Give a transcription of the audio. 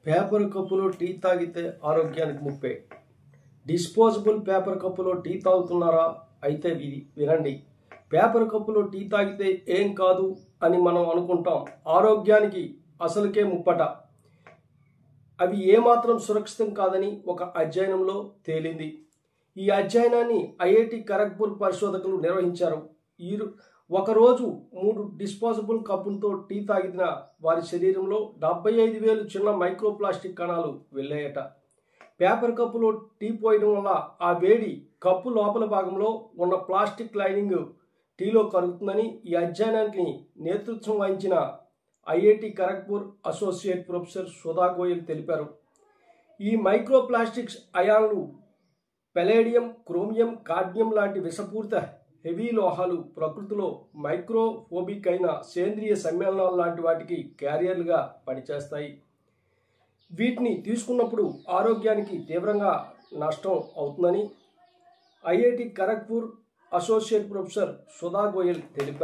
Paper కప్పులో tea తాగితే ఆరోగ్యానికి ముప్పే. డిస్పోజబుల్ పేపర్ కప్పులో టీ తాగుతున్నారా? అయితే వినండి. పేపర్ కప్పులో టీ తాగితే ఏం కాదు అని మనం అనుకుంటాం. ఆరోగ్యానికి అసలుకే ముప్పట. అవి ఏమాత్రం సురక్షితం కాదని ఒక అధ్యయనంలో తేలింది. ఈ అధ్యయనాన్ని ఐఐటి ఖరగ్పూర్ పరిశోధకులు నిర్వహించారు. ఒకరోజు 3 డిస్పోజబుల్ కప్పులతో టీ తాగిన వారి శరీరంలో 75,000 చిన్న మైక్రోప్లాస్టిక్ కణాలు వెళ్ళాయట. పేపర్ కప్పులో టీ పోయడం వల్ల ఆ వేడి కప్పు లోపల భాగంలో ఉన్న ప్లాస్టిక్ లైనింగ్ టీలో కరుగుతుందని ఈ అధ్యయనానికి నేతృత్వం వహించిన IIT Kharagpur associate professor Sudha Goyal తెలిపారు. ఈ మైక్రోప్లాస్టిక్స్ అయాన్లు పెలేడియం, క్రోమియం, కాడ్మియం లాంటి విషపూరిత హెవీ లోహాలు ప్రకృతిలో మైక్రోఫోబిక్ అయిన సేంద్రియ సమ్మేళనాలు లాంటి వాటికి క్యారియర్లుగా పనిచేస్తాయి. వీటిని తీసుకున్నప్పుడు ఆరోగ్యానికి తీవ్రంగా నష్టం అవుతుందని IIT Kharagpur associate professor Sudha Goyal తెలిపారు.